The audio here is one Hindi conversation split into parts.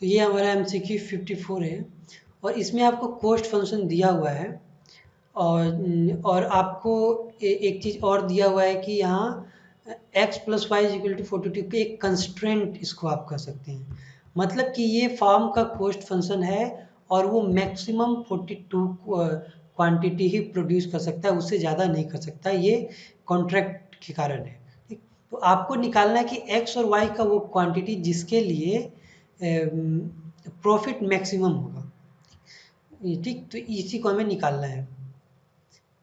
तो ये हमारा MCQ 54 है और इसमें आपको कोस्ट फंक्शन दिया हुआ है और आपको एक चीज़ और दिया हुआ है कि यहाँ x plus y is equal to 42 के एक कंस्ट्रेंट इसको आप कर सकते हैं। मतलब कि ये फॉर्म का कोस्ट फंक्शन है और वो मैक्सिमम 42 क्वांटिटी ही प्रोड्यूस कर सकता है, उससे ज़्यादा नहीं कर सकता, ये कॉन्ट्रैक्ट के कारण है। ठीक, तो आपको निकालना है कि x और y का वो क्वांटिटी जिसके लिए प्रॉफिट मैक्सिमम होगा। ठीक, तो इसी को हमें निकालना है।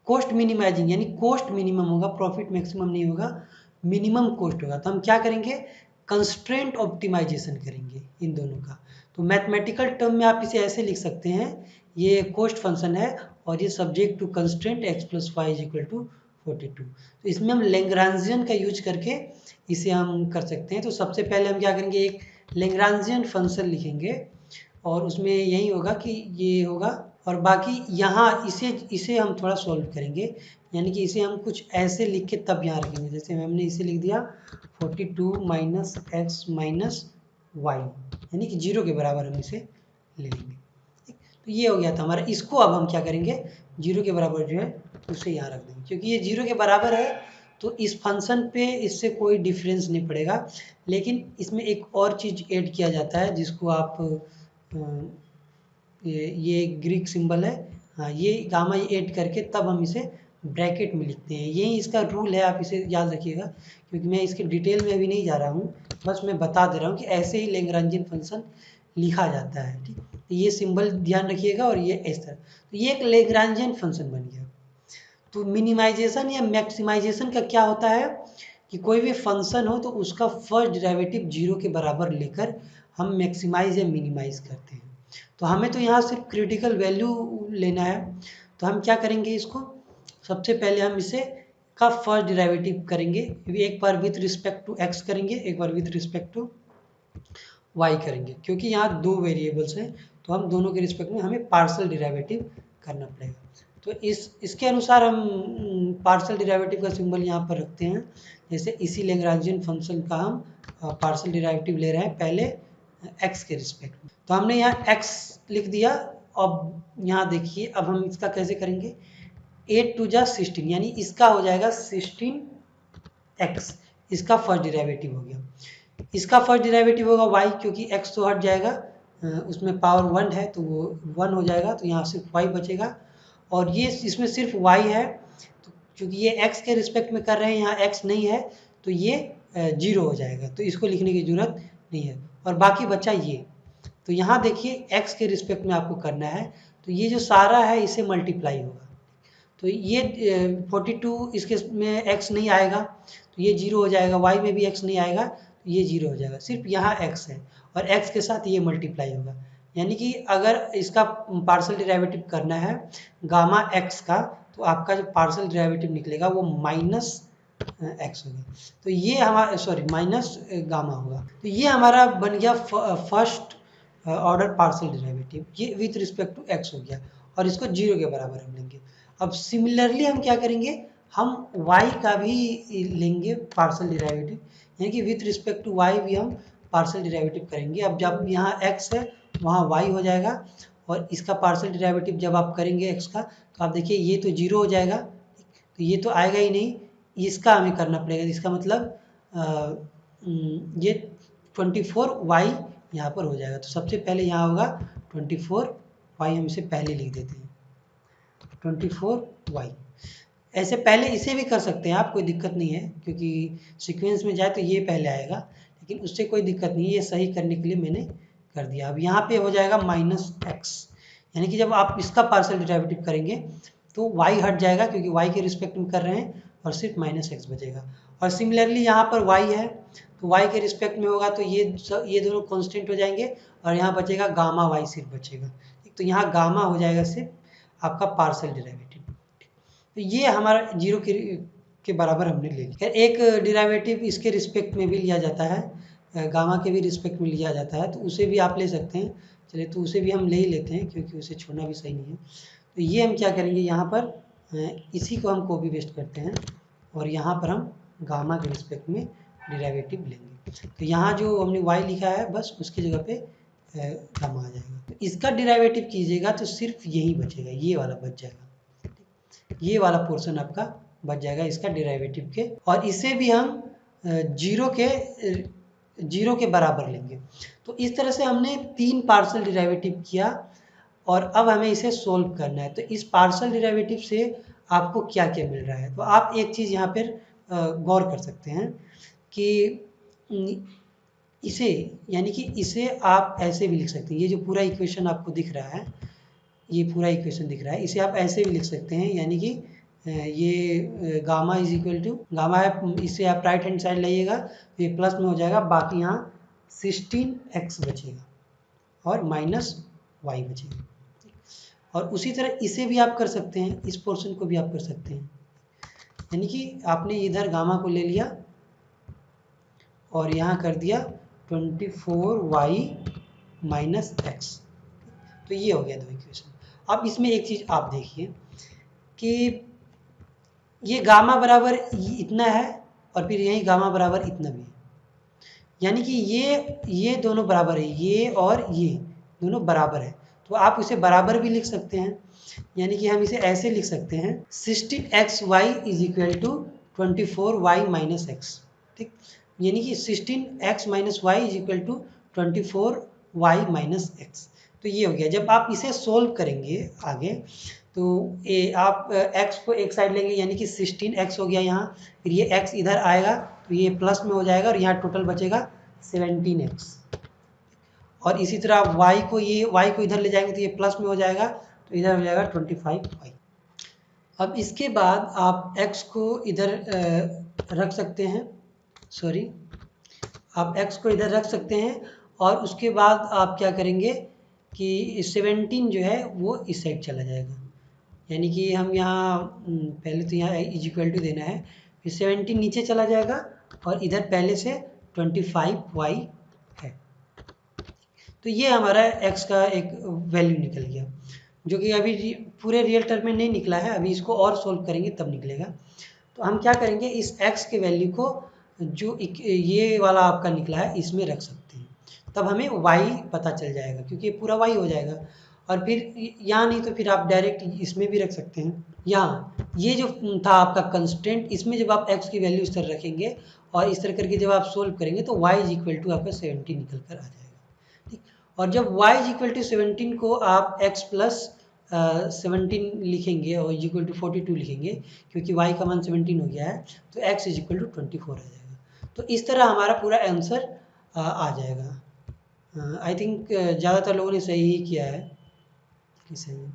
कोस्ट मिनिमाइजिंग यानी कोस्ट मिनिमम होगा, प्रॉफिट मैक्सिमम नहीं होगा, मिनिमम कोस्ट होगा। तो हम क्या करेंगे, कंस्ट्रेंट ऑप्टिमाइजेशन करेंगे इन दोनों का। तो मैथमेटिकल टर्म में आप इसे ऐसे लिख सकते हैं, ये कोस्ट फंक्शन है और ये subject to constraint x plus y is equal to 42। तो इसमें हम लैग्रांजियन का यूज करके इसे हम कर सकते हैं। तो सबसे पहले हम क्या करेंगे, एक लैग्रांजियन फंक्शन लिखेंगे और उसमें यही होगा कि ये होगा और बाकी यहाँ इसे हम थोड़ा सॉल्व करेंगे, यानी कि इसे हम कुछ ऐसे लिख के तब यहाँ रखेंगे। जैसे हमने इसे लिख दिया 42 माइनस एक्स माइनस वाई, यानी कि 0 के बराबर हम इसे ले लेंगे। तो ये हो गया था हमारा। इसको अब हम क्या करेंगे, 0 के बराबर जो है उसे यहाँ रख देंगे, क्योंकि ये 0 के बराबर है तो इस फंक्शन पे इससे कोई डिफरेंस नहीं पड़ेगा। लेकिन इसमें एक और चीज़ ऐड किया जाता है जिसको आप ये ग्रीक सिंबल है, हाँ, ये गामा ऐड करके तब हम इसे ब्रैकेट में लिखते हैं। यही इसका रूल है, आप इसे याद रखिएगा, क्योंकि मैं इसके डिटेल में अभी नहीं जा रहा हूँ, बस मैं बता दे रहा हूँ कि ऐसे ही लैग्रांजियन फंक्शन लिखा जाता है। ठीक, तो ये सिंबल ध्यान रखिएगा और ये इस तरह, तो ये एक लैग्रांजियन फंक्शन बन गया। तो मिनिमाइजेशन या मैक्सिमाइजेशन का क्या होता है कि कोई भी फंक्शन हो तो उसका फर्स्ट डेरिवेटिव 0 के बराबर लेकर हम मैक्सिमाइज या मिनिमाइज करते हैं। तो हमें तो यहाँ सिर्फ क्रिटिकल वैल्यू लेना है। तो हम क्या करेंगे, इसको सबसे पहले हम इसे का फर्स्ट डेरिवेटिव करेंगे, एक bar with respect to x करेंगे, एक bar with respect to y करेंगे, क्योंकि यहाँ दो वेरिएबल्स हैं तो हम दोनों के रिस्पेक्ट में हमें पार्शियल डेरिवेटिव करना पड़ेगा। तो इसके अनुसार हम पार्शियल डेरिवेटिव का सिंबल यहाँ पर रखते हैं। जैसे इसी लैग्रांजियन फंक्शन का हम पार्शियल डेरिवेटिव ले रहे हैं पहले x के रिस्पेक्ट में। तो हमने यहाँ x लिख दिया। अब यहाँ देखिए, अब हम इसका कैसे करेंगे, 8 टू जा 16, यानी इसका हो जाएगा 16x, इसका फर्स्ट डेरिवेटिव हो गया। इसका फर्स्ट डेरिवेटिव होगा y, क्योंकि x तो हट जाएगा, उसमें पावर 1 है तो वो 1 हो जाएगा, तो यहाँ सिर्फ y बचेगा। और ये इसमें सिर्फ y है, तो क्योंकि ये x के रिस्पेक्ट में कर रहे हैं, यहाँ x नहीं है तो ये 0 हो जाएगा, तो इसको लिखने की जरूरत नहीं है। और बाकी बचा ये, तो यहाँ देखिए x के रिस्पेक्ट में आपको करना है, तो ये जो सारा है इसे मल्टीप्लाई होगा। तो ये 42 इसके में x नहीं आएगा तो ये 0 हो जाएगा, y में भी x नहीं आएगा तो ये 0 हो जाएगा, सिर्फ यहाँ x है और x के साथ ये मल्टीप्लाई होगा। यानी कि अगर इसका पार्शियल डेरिवेटिव करना है गामा x का, तो आपका जो पार्शियल डेरिवेटिव निकलेगा वो माइनस एक्स होगा। तो ये हमारा माइनस गामा होगा। तो ये हमारा बन गया फर्स्ट ऑर्डर पार्शियल डेरिवेटिव, ये विथ रिस्पेक्ट टू x हो गया और इसको 0 के बराबर हम लेंगे। अब सिमिलरली हम क्या करेंगे, हम y का भी लेंगे पार्शियल डेरिवेटिव, यानी कि विथ रिस्पेक्ट टू y भी हम पार्शियल डेरिवेटिव करेंगे। अब जब यहाँ x है वहाँ y हो जाएगा और इसका पार्शियल डेरिवेटिव जब आप करेंगे x का, तो आप देखिए ये तो 0 हो जाएगा, तो ये तो आएगा ही नहीं, इसका हमें करना पड़ेगा। इसका मतलब ये 24y यहाँ पर हो जाएगा। तो सबसे पहले यहाँ होगा 24y, हम इसे पहले लिख देते हैं 24y। ऐसे पहले इसे भी कर सकते हैं आप, कोई दिक्कत नहीं है, क्योंकि सीक्वेंस में जाए तो ये पहले आएगा, लेकिन उससे कोई दिक्कत नहीं है, ये सही करने के लिए मैंने कर दिया। अब यहाँ पे हो जाएगा माइनस x, यानी कि जब आप इसका पार्शियल डेरिवेटिव करेंगे तो y हट जाएगा, क्योंकि y के रिस्पेक्ट में कर रहे हैं और सिर्फ माइनस एक्स बचेगा। और सिमिलरली यहाँ पर y है तो y के रिस्पेक्ट में होगा तो ये दोनों कॉन्स्टेंट हो जाएंगे और यहाँ बचेगा गामा y सिर्फ बचेगा। तो यहाँ गामा हो जाएगा सिर्फ आपका पार्शियल डेरिवेटिव। तो ये हमारा 0 के बराबर हमने ले लिया। एक डेरिवेटिव इसके रिस्पेक्ट में भी लिया जाता है, गामा के भी रिस्पेक्ट में लिया जाता है, तो उसे भी आप ले सकते हैं। चलिए, तो उसे भी हम ले ही लेते हैं, क्योंकि उसे छोड़ना भी सही नहीं है। तो ये हम क्या करेंगे, यहाँ पर इसी को हम कॉपी पेस्ट करते हैं और यहाँ पर हम गामा के रिस्पेक्ट में डेरिवेटिव लेंगे। तो यहाँ जो हमने y लिखा है बस उसकी जगह पे गामा आ जाएगा। तो इसका डिराइवेटिव कीजिएगा तो सिर्फ यही बचेगा, ये वाला बच जाएगा, ये वाला पोर्शन आपका बच जाएगा इसका डिराइवेटिव के। और इसे भी हम जीरो के बराबर लेंगे। तो इस तरह से हमने 3 पार्शियल डिराइवेटिव किया और अब हमें इसे सोल्व करना है। तो इस पार्शियल डिराइवेटिव से आपको क्या क्या मिल रहा है, तो आप एक चीज़ यहाँ पर गौर कर सकते हैं कि इसे, यानी कि इसे आप ऐसे भी लिख सकते हैं, ये जो पूरा इक्वेशन आपको दिख रहा है, ये पूरा इक्वेशन दिख रहा है, इसे आप ऐसे भी लिख सकते हैं, यानी कि ये gamma is equal to gamma है, इसे आप राइट हैंड साइड लाइएगा तो ये प्लस में हो जाएगा, बाकी यहाँ 16x बचेगा और माइनस y बचेगा। और उसी तरह इसे भी आप कर सकते हैं, इस पोर्शन को भी आप कर सकते हैं, यानी कि आपने इधर गामा को ले लिया और यहाँ कर दिया 24y माइनस x, तो ये हो गया दो इक्वेशन। अब इसमें एक चीज़ आप देखिए कि ये गामा बराबर इतना है और फिर यही गामा बराबर इतना भी है, यानी कि ये दोनों बराबर है, ये और ये दोनों बराबर है, तो आप इसे बराबर भी लिख सकते हैं, यानी कि हम इसे ऐसे लिख सकते हैं 16xy is equal to 24y minus x, ठीक, यानी कि 16x minus y is equal to 24y minus x. तो ये हो गया। जब आप इसे सोल्व करेंगे आगे तो आप x को एक साइड लेंगे, यानी कि 16x हो गया यहाँ, फिर ये x इधर आएगा तो ये प्लस में हो जाएगा और यहाँ टोटल बचेगा 17x, और इसी तरह y को इधर ले जाएंगे तो ये प्लस में हो जाएगा तो इधर हो जाएगा 25y। अब इसके बाद आप x को इधर रख सकते हैं, आप x को इधर रख सकते हैं और उसके बाद आप क्या करेंगे कि 17 जो है वो इस साइड चला जाएगा, यानी कि हम यहाँ पहले तो यहाँ इज इक्वल टू देना है, फिर 17 नीचे चला जाएगा और इधर पहले से 25y है। तो ये हमारा x का एक वैल्यू निकल गया, जो कि अभी पूरे रियल टर्म में नहीं निकला है, अभी इसको और सोल्व करेंगे तब निकलेगा। तो हम क्या करेंगे, इस x के वैल्यू को जो ये वाला आपका निकला है इसमें रख सकते हैं, तब हमें y पता चल जाएगा, क्योंकि ये पूरा y हो जाएगा। और फिर यहाँ नहीं तो फिर आप डायरेक्ट इसमें भी रख सकते हैं। यहाँ ये जो था आपका कंस्टेंट, इसमें जब आप x की वैल्यू इस तरह रखेंगे और इस तरह करके जब आप सोल्व करेंगे तो y इज इक्वल टू आपका 17 निकल कर आ जाएगा, ठीक। और जब y इज इक्वल टू 17 को आप x प्लस 17 लिखेंगे और इज इक्वल टू 42 लिखेंगे, क्योंकि y का मान 17 हो गया है, तो x इज इक्वल टू 24 आ जाएगा। तो इस तरह हमारा पूरा आंसर आ जाएगा। आई थिंक ज़्यादातर लोगों ने सही ही किया है, सही है।